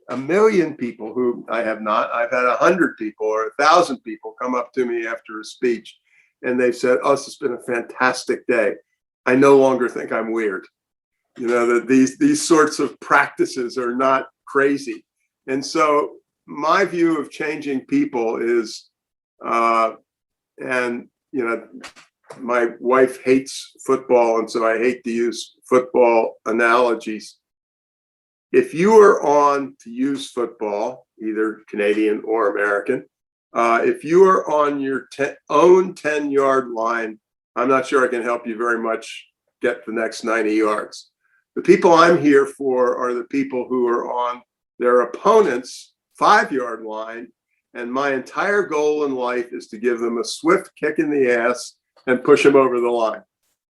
people who I have not. I've had 100 people or 1,000 people come up to me after a speech, and they've said, "Oh, this has been a fantastic day. I no longer think I'm weird. That these sorts of practices are not crazy." And so my view of changing people is, and my wife hates football, and so I hate to use football analogies. If you are on, to use football, either Canadian or American, if you are on your own 10-yard line, I'm not sure I can help you very much get the next 90 yards. The people I'm here for are the people who are on their opponent's 5-yard line. And my entire goal in life is to give them a swift kick in the ass and push them over the line.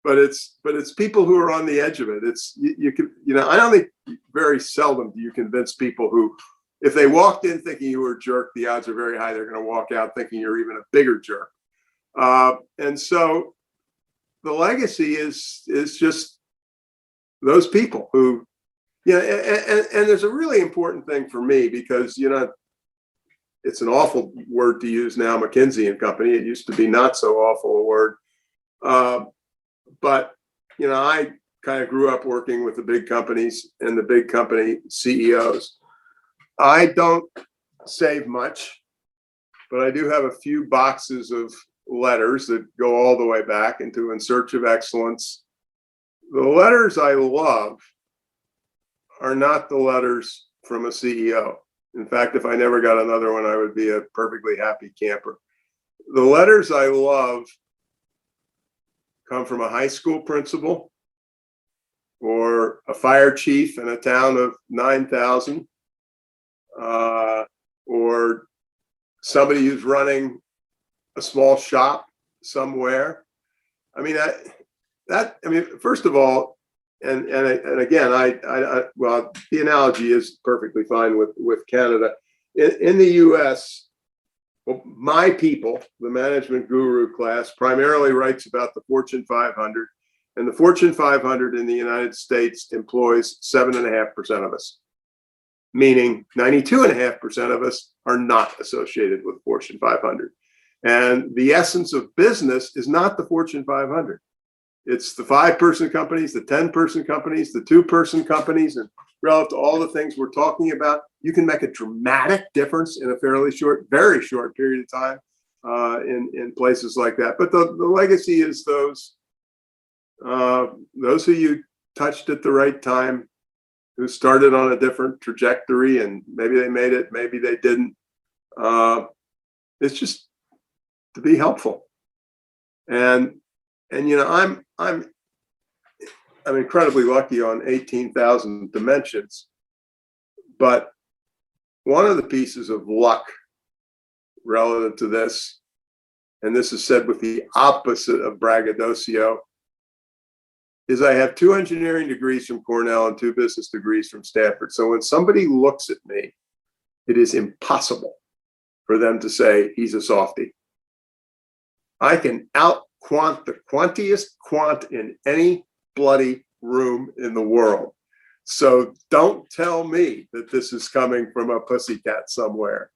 But it's people who are on the edge of it. It's you can I don't think very seldom do you convince people who, if they walked in thinking you were a jerk, the odds are very high they're going to walk out thinking you're even a bigger jerk. And so the legacy is just those people who, and there's a really important thing for me, because it's an awful word to use now, McKinsey and Company. It used to be not so awful a word. But, I kind of grew up working with the big companies and the big company CEOs. I don't save much, but I do have a few boxes of letters that go all the way back into In Search of Excellence. The letters I love are not the letters from a CEO. In fact, if I never got another one, I would be a perfectly happy camper. The letters I love come from a high school principal or a fire chief in a town of 9,000, or somebody who's running a small shop somewhere. I mean, first of all, and again, well, the analogy is perfectly fine with Canada. In the U.S., well, my people, the management guru class, primarily writes about the Fortune 500, and the Fortune 500 in the United States employs 7.5% of us, meaning 92.5% of us are not associated with Fortune 500. And the essence of business is not the Fortune 500. It's the 5-person companies, the 10-person companies, the 2-person companies, and relative to all the things we're talking about, you can make a dramatic difference in a very short period of time in places like that. But the legacy is those who you touched at the right time, who started on a different trajectory, and maybe they made it, maybe they didn't. It's just to be helpful. And I'm incredibly lucky on 18,000 dimensions, but one of the pieces of luck relative to this, and this is said with the opposite of braggadocio, is I have 2 engineering degrees from Cornell and 2 business degrees from Stanford. So when somebody looks at me, it is impossible for them to say he's a softie. I can out-quant the quantiest quant in any bloody room in the world. So don't tell me that this is coming from a pussycat somewhere.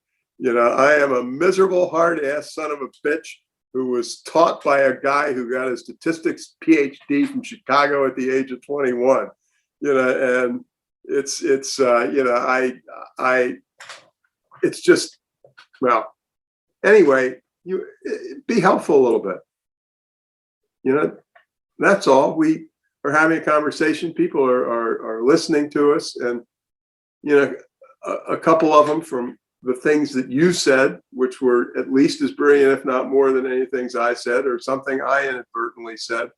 I am a miserable, hard-ass son of a bitch who was taught by a guy who got his statistics PhD from Chicago at the age of 21. And it's just, well, anyway, you be helpful a little bit. That's all. We are having a conversation. People are listening to us, and a couple of them from the things that you said, which were at least as brilliant, if not more than any things I said, or something I inadvertently said.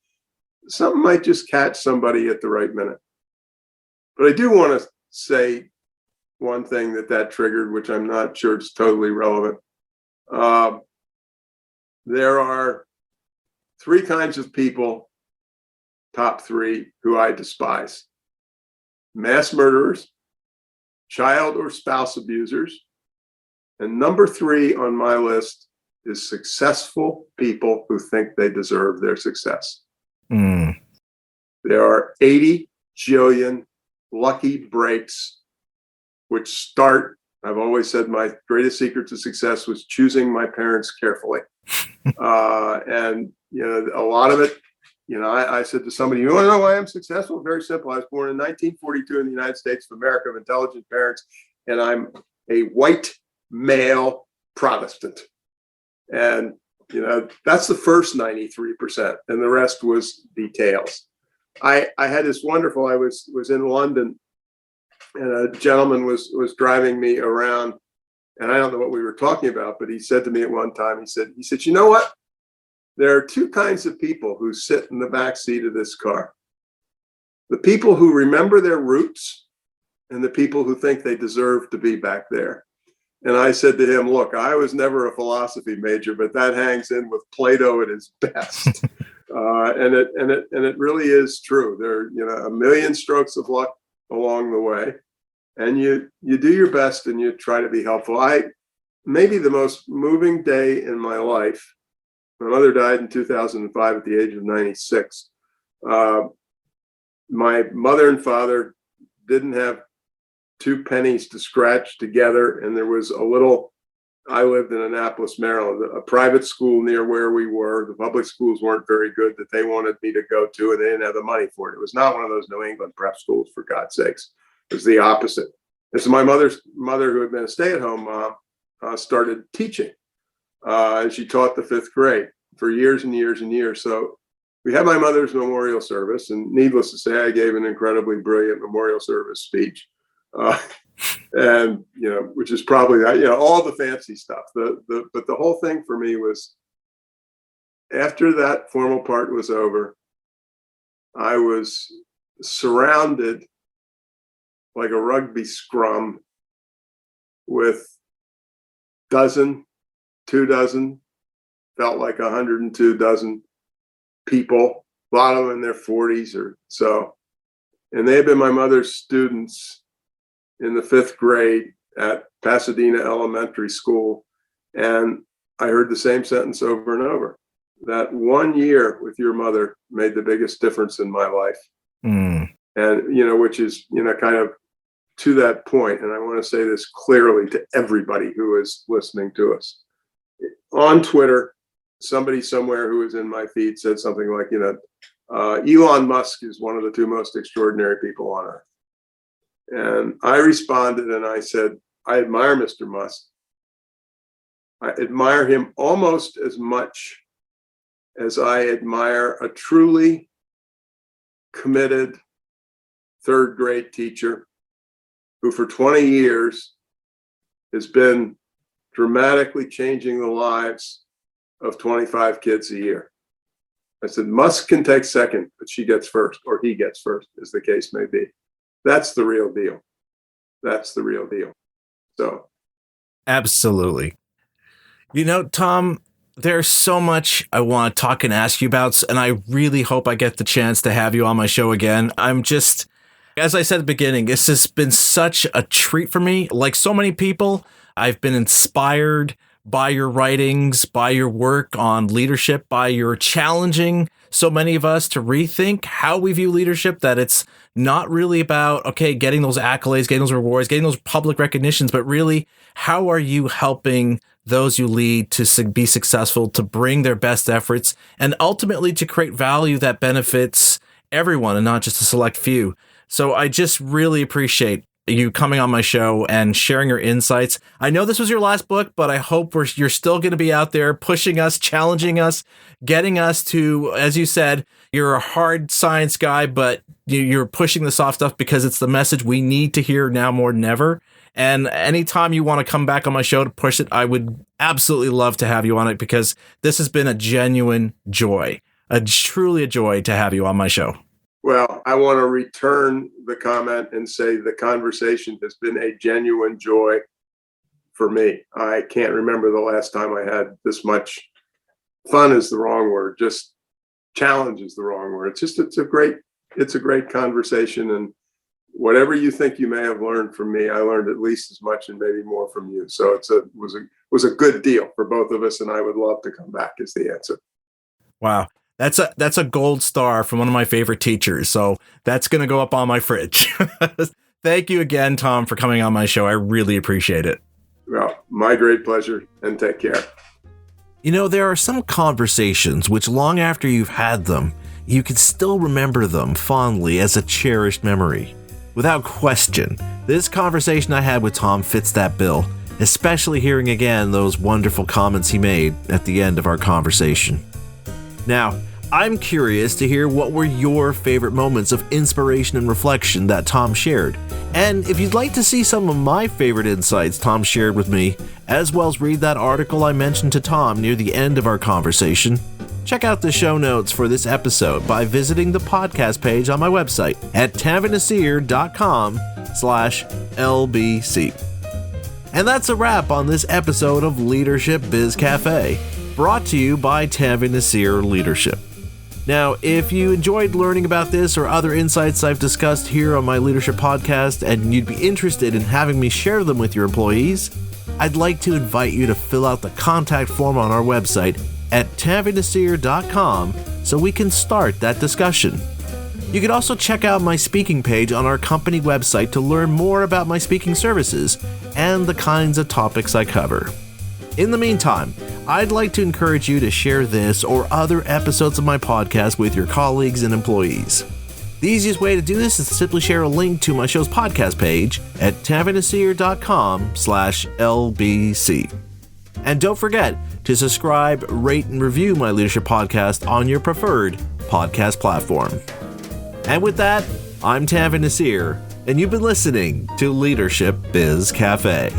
Something might just catch somebody at the right minute. But I do want to say one thing that triggered, which I'm not sure it's totally relevant. There are 3 kinds of people, top 3, who I despise: mass murderers, child or spouse abusers, and number 3 on my list is successful people who think they deserve their success. There are 80 jillion lucky breaks, which start, I've always said my greatest secret to success was choosing my parents carefully. And, a lot of it, I said to somebody, you want to know why I'm successful? Very simple. I was born in 1942 in the United States of America of intelligent parents, and I'm a white male Protestant. And, that's the first 93%. And the rest was details. I had this wonderful, I was in London, and a gentleman was driving me around, and I don't know what we were talking about, but he said to me at one time, he said, you know what? There are two kinds of people who sit in the back seat of this car. The people who remember their roots and the people who think they deserve to be back there. And I said to him, look, I was never a philosophy major, but that hangs in with Plato at his best. And it really is true. There are, a million strokes of luck along the way, and you do your best and you try to be helpful. Maybe the most moving day in my life. My mother died in 2005 at the age of 96. My mother and father didn't have two pennies to scratch together, and there was I lived in Annapolis, Maryland, a private school near where we were. The public schools weren't very good that they wanted me to go to, and they didn't have the money for it. It was not one of those New England prep schools, for God's sakes. It was the opposite. And so my mother, who had been a stay-at-home mom, started teaching. And she taught the fifth grade for years and years and years. So we had my mother's memorial service, and needless to say, I gave an incredibly brilliant memorial service speech. And which is probably all the fancy stuff. But the whole thing for me was, after that formal part was over, I was surrounded like a rugby scrum with dozen, 2 dozen, felt like 102 dozen people, a lot of them in their 40s or so, and they had been my mother's students in the fifth grade at Pasadena Elementary School. And I heard the same sentence over and over. That 1 year with your mother made the biggest difference in my life. And, which is, kind of to that point. And I want to say this clearly to everybody who is listening to us. On Twitter, somebody somewhere who was in my feed said something like, Elon Musk is one of the two most extraordinary people on earth. And I responded and I said, I admire Mr. Musk. I admire him almost as much as I admire a truly committed third grade teacher who for 20 years has been dramatically changing the lives of 25 kids a year. I said, Musk can take second, but she gets first, or he gets first, as the case may be. That's the real deal. That's the real deal. So. Absolutely. Tom, there's so much I want to talk and ask you about, and I really hope I get the chance to have you on my show again. I'm just, as I said at the beginning, this has been such a treat for me. Like so many people, I've been inspired by your writings, by your work on leadership, by your challenging so many of us to rethink how we view leadership, that it's not really about, getting those accolades, getting those rewards, getting those public recognitions, but really, how are you helping those you lead to be successful, to bring their best efforts, and ultimately to create value that benefits everyone and not just a select few. So I just really appreciate you coming on my show and sharing your insights. I know this was your last book, but I hope you're still going to be out there pushing us, challenging us, getting us to, as you said, you're a hard science guy, but you're pushing the soft stuff because it's the message we need to hear now more than ever. And anytime you want to come back on my show to push it, I would absolutely love to have you on it, because this has been a genuine joy, truly a joy to have you on my show. Well, I want to return the comment and say the conversation has been a genuine joy for me. I can't remember the last time I had this much fun is the wrong word. Just challenge is the wrong word. It's a great conversation, and whatever you think you may have learned from me, I learned at least as much and maybe more from you. So it was a good deal for both of us, and I would love to come back is the answer. Wow. That's a gold star from one of my favorite teachers. So that's going to go up on my fridge. Thank you again, Tom, for coming on my show. I really appreciate it. Well, my great pleasure, and take care. There are some conversations which, long after you've had them, you can still remember them fondly as a cherished memory. Without question, This conversation I had with Tom fits that bill, especially hearing again those wonderful comments he made at the end of our conversation. Now, I'm curious to hear what were your favorite moments of inspiration and reflection that Tom shared. And if you'd like to see some of my favorite insights Tom shared with me, as well as read that article I mentioned to Tom near the end of our conversation, check out the show notes for this episode by visiting the podcast page on my website at tavinasir.com/LBC. And that's a wrap on this episode of Leadership Biz Cafe, brought to you by Tavi Nasir Leadership. Now, if you enjoyed learning about this or other insights I've discussed here on my leadership podcast and you'd be interested in having me share them with your employees, I'd like to invite you to fill out the contact form on our website at tavinasir.com so we can start that discussion. You can also check out my speaking page on our company website to learn more about my speaking services and the kinds of topics I cover. In the meantime, I'd like to encourage you to share this or other episodes of my podcast with your colleagues and employees. The easiest way to do this is to simply share a link to my show's podcast page at tavinasir.com/LBC. And don't forget to subscribe, rate, and review my leadership podcast on your preferred podcast platform. And with that, I'm Tavi Nasir, and you've been listening to Leadership Biz Cafe.